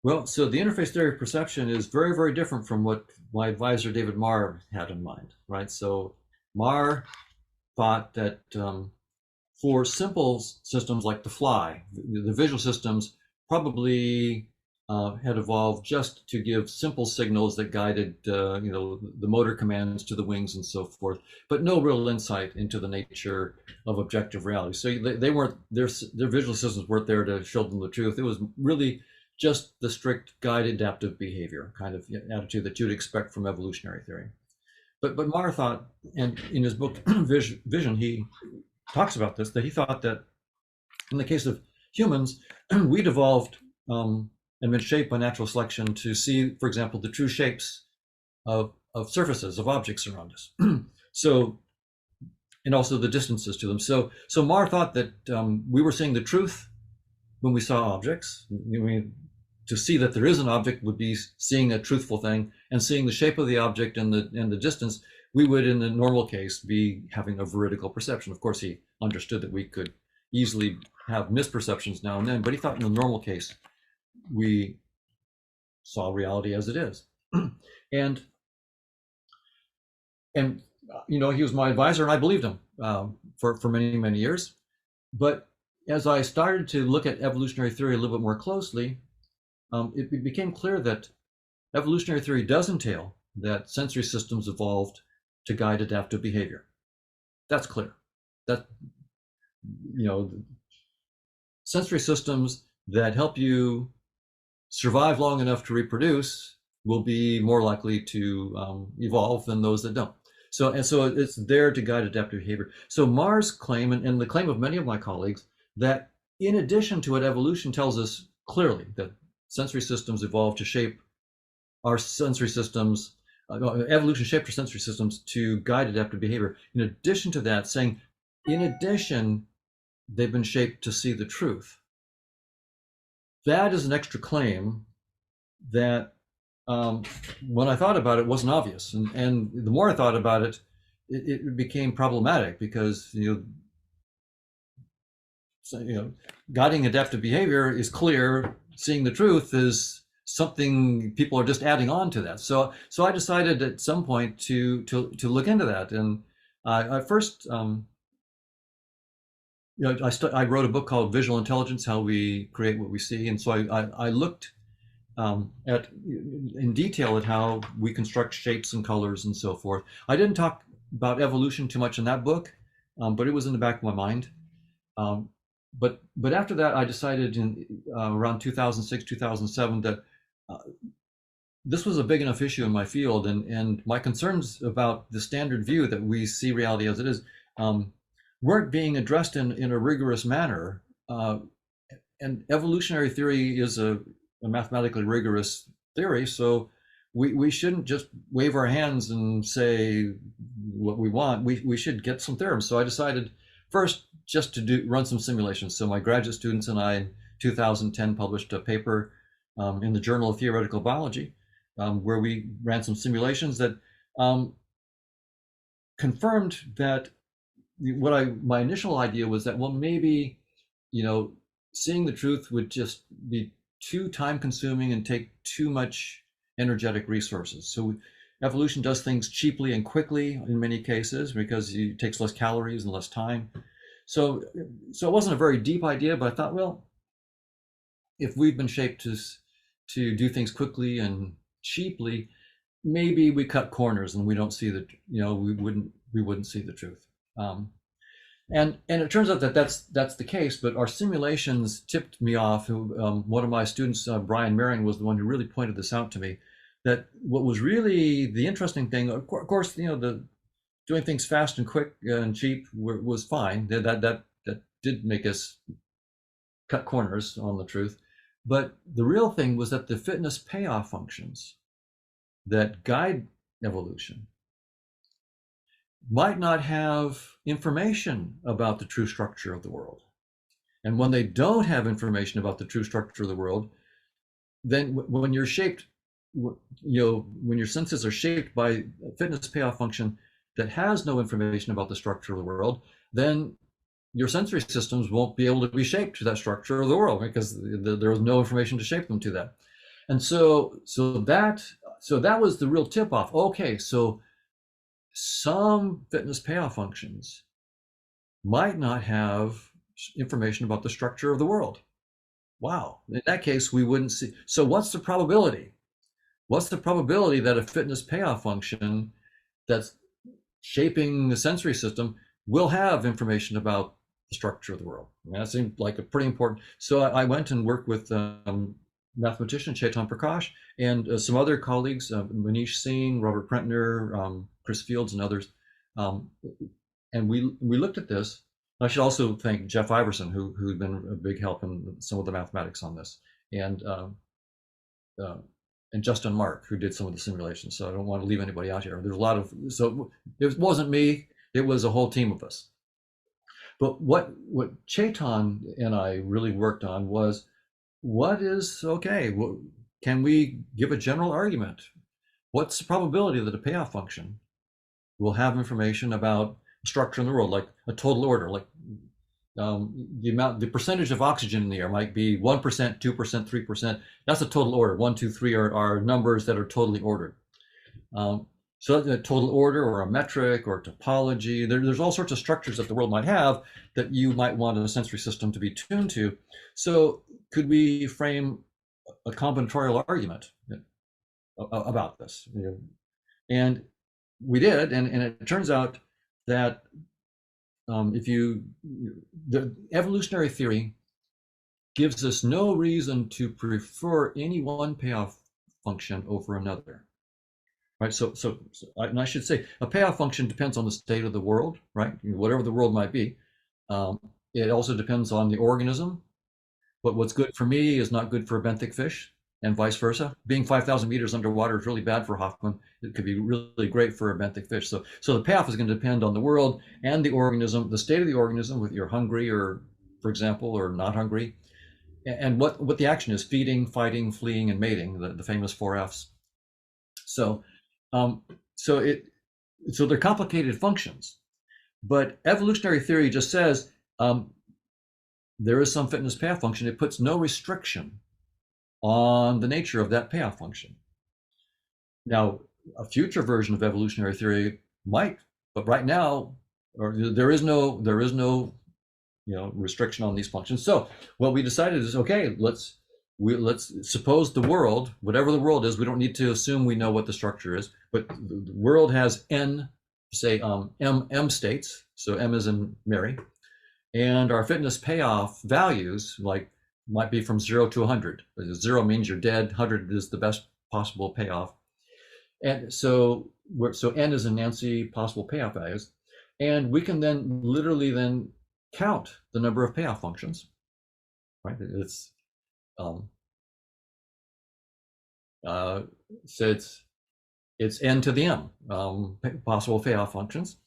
Well, so the interface theory of perception is very, very different from what my advisor David Marr had in mind, right? So Marr thought that for simple systems like the fly, the visual systems probably had evolved just to give simple signals that guided, the motor commands to the wings and so forth, but no real insight into the nature of objective reality. So they weren't their visual systems weren't there to show them the truth. It was really just the strict guide adaptive behavior kind of attitude that you'd expect from evolutionary theory. But Marr thought, and in his book Vision, he talks about this, that he thought that in the case of humans, we'd evolved and been shaped by natural selection to see, for example, the true shapes of surfaces, of objects around us. So, and also the distances to them. So Marr thought that we were seeing the truth when we saw objects. I mean, to see that there is an object would be seeing a truthful thing, and seeing the shape of the object and the distance, we would, in the normal case, be having a veridical perception. Of course, he understood that we could easily have misperceptions now and then, but he thought in the normal case, we saw reality as it is. and and he was my advisor, and I believed him for many, many years. But as I started to look at evolutionary theory a little bit more closely, it became clear that evolutionary theory does entail that sensory systems evolved to guide adaptive behavior. That's clear. That you know, sensory systems that help you survive long enough to reproduce will be more likely to evolve than those that don't. So it's there to guide adaptive behavior. So Marr's claim, and the claim of many of my colleagues, that in addition to what evolution tells us clearly, that sensory systems evolve to shape our sensory systems, evolution shaped our sensory systems to guide adaptive behavior. In addition to that, saying, in addition, they've been shaped to see the truth. That is an extra claim that when I thought about it, wasn't obvious. And the more I thought about it, it became problematic because, guiding adaptive behavior is clear. Seeing the truth is something people are just adding on to that. So I decided at some point to look into that. And I first, I wrote a book called Visual Intelligence: How We Create What We See. And so I looked at in detail at how we construct shapes and colors and so forth. I didn't talk about evolution too much in that book, but it was in the back of my mind. Um, but after that, I decided in around 2006, 2007 that uh, this was a big enough issue in my field, and my concerns about the standard view that we see reality as it is um, weren't being addressed in a rigorous manner. And evolutionary theory is a mathematically rigorous theory, so we shouldn't just wave our hands and say what we want. We should get some theorems. So I decided first just to run some simulations. So my graduate students and I in 2010 published a paper in the Journal of Theoretical Biology, where we ran some simulations that um, confirmed that my initial idea was that, well, maybe you know seeing the truth would just be too time consuming and take too much energetic resources. So evolution does things cheaply and quickly in many cases because it takes less calories and less time. So it wasn't a very deep idea, but I thought, well, if we've been shaped to do things quickly and cheaply, maybe we cut corners and we don't see the we wouldn't see the truth. And it turns out that that's the case, but our simulations tipped me off. One of my students, Brian Marion, was the one who really pointed this out to me. That what was really the interesting thing, of course, the doing things fast and quick and cheap was fine. That did make us cut corners on the truth, but the real thing was that the fitness payoff functions that guide evolution might not have information about the true structure of the world. And when they don't have information about the true structure of the world, then when you're shaped, when your senses are shaped by a fitness payoff function that has no information about the structure of the world, then your sensory systems won't be able to be shaped to that structure of the world because there was no information to shape them to that. And so that was the real tip off. Okay, so some fitness payoff functions might not have information about the structure of the world. Wow. In that case, we wouldn't see. So what's the probability? What's the probability that a fitness payoff function that's shaping the sensory system will have information about the structure of the world? And that seemed like a pretty important. So I went and worked with mathematician Chetan Prakash and some other colleagues, Manish Singh, Robert Prentner, Chris Fields, and others. Um, and we looked at this. I should also thank Jeff Iverson, who's been a big help in some of the mathematics on this, and uh, and Justin Mark, who did some of the simulations. So I don't want to leave anybody out here. There's a lot of, so it wasn't me, it was a whole team of us. But what Chetan and I really worked on was, what is okay? Can we give a general argument? What's the probability that a payoff function will have information about structure in the world, like a total order, like the percentage of oxygen in the air might be 1%, 2%, 3%. That's a total order. 1, 2, 3 are numbers that are totally ordered. So a total order or a metric or topology, there's all sorts of structures that the world might have that you might want a sensory system to be tuned to. So could we frame a combinatorial argument about this? And we did, and it turns out that the evolutionary theory gives us no reason to prefer any one payoff function over another, right? And I should say a payoff function depends on the state of the world, right? Whatever the world might be. It also depends on the organism. But what's good for me is not good for a benthic fish, and vice versa. Being 5,000 meters underwater is really bad for Hoffman. It could be really great for a benthic fish. So the payoff is going to depend on the world and the organism, the state of the organism, whether you're hungry or, for example, or not hungry, and what the action is: feeding, fighting, fleeing, and mating, the famous 4Fs. So they're complicated functions, but evolutionary theory just says there is some fitness payoff function. It puts no restriction on the nature of that payoff function. Now, a future version of evolutionary theory might, but right now, there is no restriction on these functions. So what we decided is, okay, let's suppose the world, whatever the world is, we don't need to assume we know what the structure is, but the world has n, say m states. So m is in Mary, and our fitness payoff values might be from 0 to 100. 0 means you're dead. 100 is the best possible payoff. And so n is in Nancy possible payoff values. And we can then literally then count the number of payoff functions, right? So it's n to the m possible payoff functions.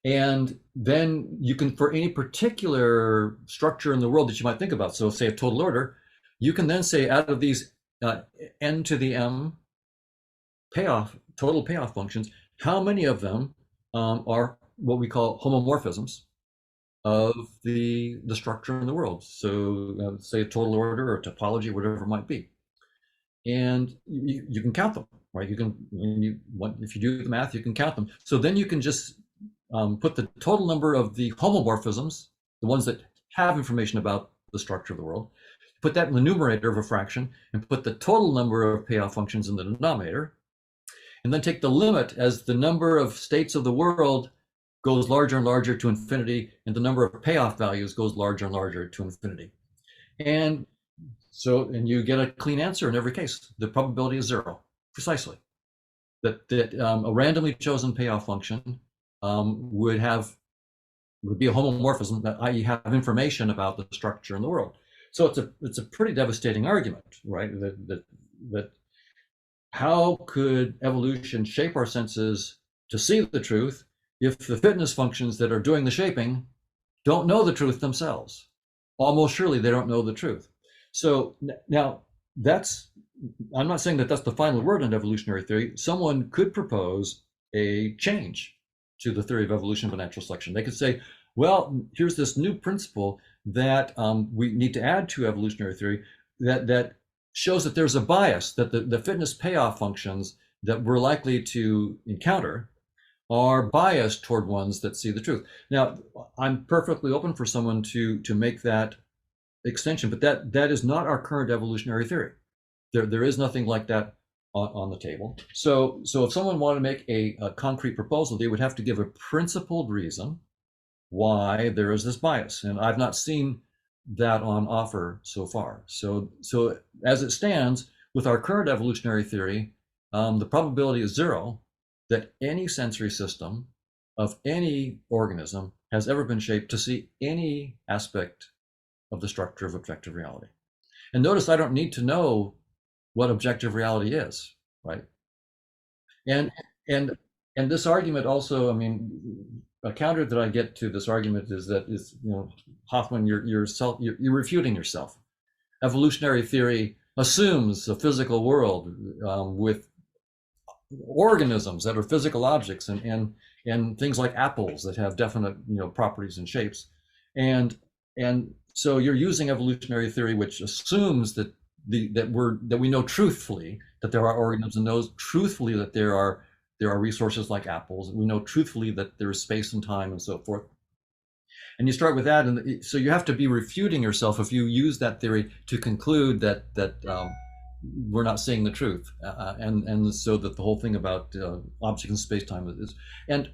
And then you can, for any particular structure in the world that you might think about, so say a total order, you can then say out of these n to the m total payoff functions, how many of them are what we call homomorphisms of the structure in the world. So say a total order or topology, whatever it might be. And you can count them, right? If you do the math, you can count them. So then you can just put the total number of the homomorphisms, the ones that have information about the structure of the world, put that in the numerator of a fraction, and put the total number of payoff functions in the denominator, and then take the limit as the number of states of the world goes larger and larger to infinity, and the number of payoff values goes larger and larger to infinity. And you get a clean answer in every case. The probability is 0, precisely. That a randomly chosen payoff function would be a homomorphism, i.e. have information about the structure in the world. So it's a pretty devastating argument, right? That how could evolution shape our senses to see the truth if the fitness functions that are doing the shaping don't know the truth themselves? Almost surely they don't know the truth. So now I'm not saying that that's the final word in evolutionary theory. Someone could propose a change to the theory of evolution by natural selection. They could say, well, here's this new principle that we need to add to evolutionary theory, that shows that there's a bias, that the fitness payoff functions that we're likely to encounter are biased toward ones that see the truth. Now, I'm perfectly open for someone to make that extension, but that is not our current evolutionary theory. There is nothing like that on the table. So if someone wanted to make a concrete proposal, they would have to give a principled reason why there is this bias, and I've not seen that on offer so far. So as it stands, with our current evolutionary theory, the probability is zero that any sensory system of any organism has ever been shaped to see any aspect of the structure of objective reality. And notice I don't need to know what objective reality is, right? And and and this argument also, I mean, a counter that I get to this argument is that Hoffman, you're refuting yourself. Evolutionary theory assumes a physical world with organisms that are physical objects and things like apples that have definite properties and shapes, and so you're using evolutionary theory, which assumes that we know truthfully that there are organisms, and knows truthfully that there are resources like apples. We know truthfully that there is space and time and so forth. And you start with that, and so you have to be refuting yourself if you use that theory to conclude that we're not seeing the truth, and so that the whole thing about objects in space-time is, and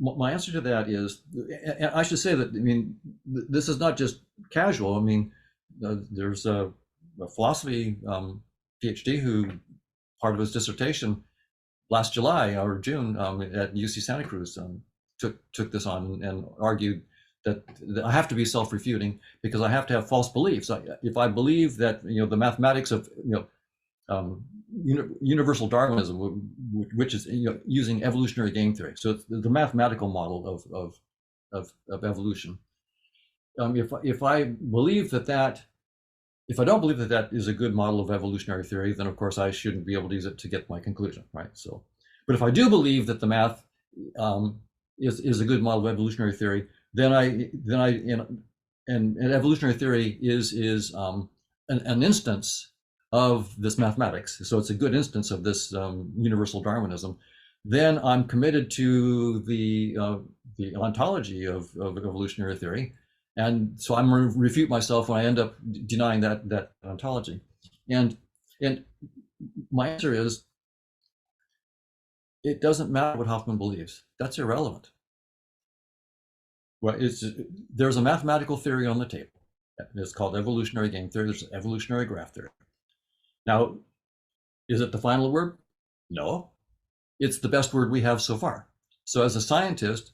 my answer to that is, and I should say that, I mean, this is not just casual. I mean, there's a philosophy PhD who, part of his dissertation last July or June at UC Santa Cruz, took this on and argued that I have to be self-refuting because I have to have false beliefs. If I believe that the mathematics of universal Darwinism, which is using evolutionary game theory, so it's the mathematical model of evolution. If I believe that if I don't believe that is a good model of evolutionary theory, then of course I shouldn't be able to use it to get my conclusion, right? So, but if I do believe that the math is a good model of evolutionary theory, then evolutionary theory is an instance of this mathematics. So it's a good instance of this universal Darwinism. Then I'm committed to the ontology of evolutionary theory. And so I'm going to refute myself when I end up denying that ontology. And my answer is, it doesn't matter what Hoffman believes. That's irrelevant. Well, there's a mathematical theory on the table. It's called evolutionary game theory. There's evolutionary graph theory. Now, is it the final word? No. It's the best word we have so far. So as a scientist,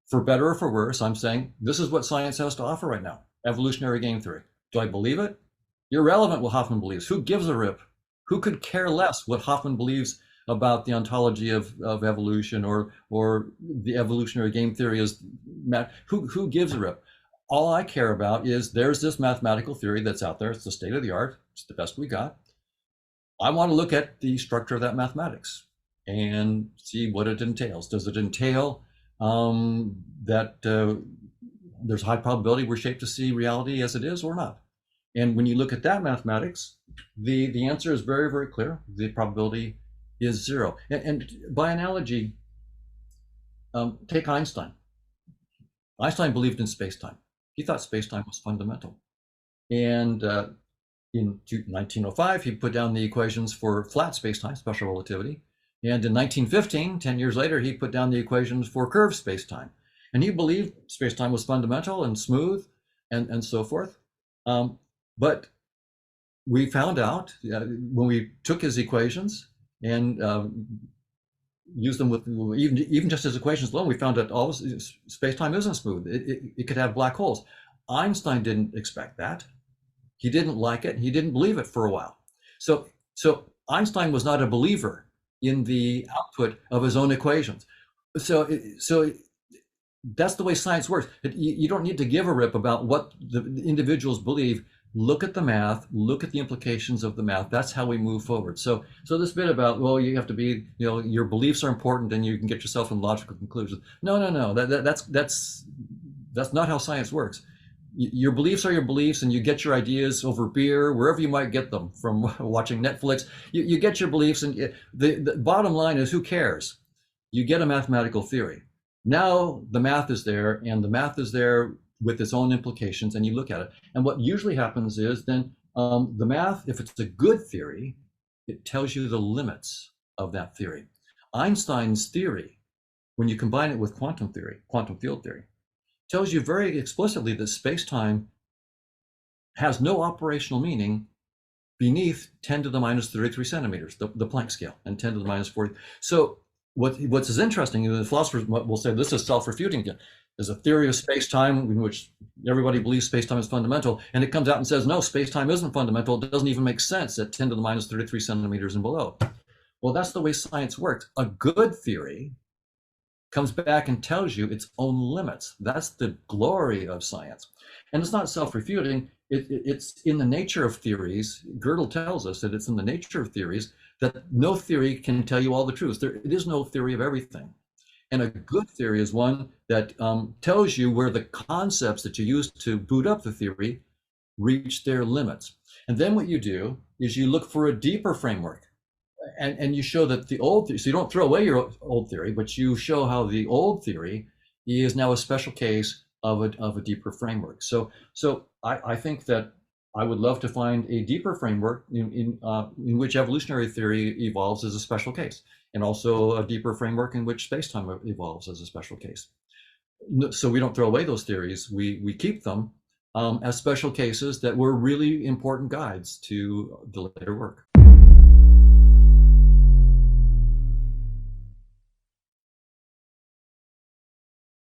for better or for worse, I'm saying this is what science has to offer right now. Evolutionary game theory. Do I believe it? Irrelevant what Hoffman believes. Who gives a rip? Who could care less what Hoffman believes about the ontology of evolution or the evolutionary game theory is? Who gives a rip? All I care about is there's this mathematical theory that's out there. It's the state of the art. It's the best we got. I want to look at the structure of that mathematics and see what it entails. Does it entail that there's a high probability we're shaped to see reality as it is or not? And when you look at that mathematics, the answer is very, very clear. The probability is zero. And by analogy, take Einstein. Einstein believed in space-time. He thought space-time was fundamental. And in 1905, he put down the equations for flat space-time, special relativity. And in 1915, 10 years later, he put down the equations for curved space-time. And he believed space-time was fundamental and smooth and so forth. But we found out when we took his equations and used them with even just his equations alone, we found that all space-time isn't smooth. It could have black holes. Einstein didn't expect that. He didn't like it. He didn't believe it for a while. So Einstein was not a believer in the output of his own equations. So that's the way science works. You don't need to give a rip about what the individuals believe. Look at the math, look at the implications of the math. That's how we move forward. So this bit about, well, you have to be, your beliefs are important and you can get yourself in logical conclusions. No. That's not how science works. your beliefs are your beliefs, and you get your ideas over beer, wherever you might get them from watching Netflix. You get your beliefs, and the bottom line is, who cares? You get a mathematical theory. Now the math is there, and the math is there with its own implications, and you look at it. And what usually happens is then the math, if it's a good theory, it tells you the limits of that theory. Einstein's theory, when you combine it with quantum theory, quantum field theory, tells you very explicitly that space-time has no operational meaning beneath 10 to the minus 33 centimeters, the Planck scale, and 10 to the minus 40. So what's is interesting, the philosophers will say this is self-refuting again. There's a theory of space-time in which everybody believes space-time is fundamental, and it comes out and says, no, space-time isn't fundamental. It doesn't even make sense at 10 to the minus 33 centimeters and below. Well, that's the way science works. A good theory comes back and tells you its own limits. That's the glory of science. And it's not self-refuting. It's in the nature of theories. Gödel tells us that it's in the nature of theories that no theory can tell you all the truth. It is no theory of everything. And a good theory is one that tells you where the concepts that you use to boot up the theory reach their limits. And then what you do is you look for a deeper framework. And you show that the old theory, so you don't throw away your old theory, but you show how the old theory is now a special case of a deeper framework. So I think that I would love to find a deeper framework in which evolutionary theory evolves as a special case, and also a deeper framework in which space-time evolves as a special case. So we don't throw away those theories. We keep them as special cases that were really important guides to the later work.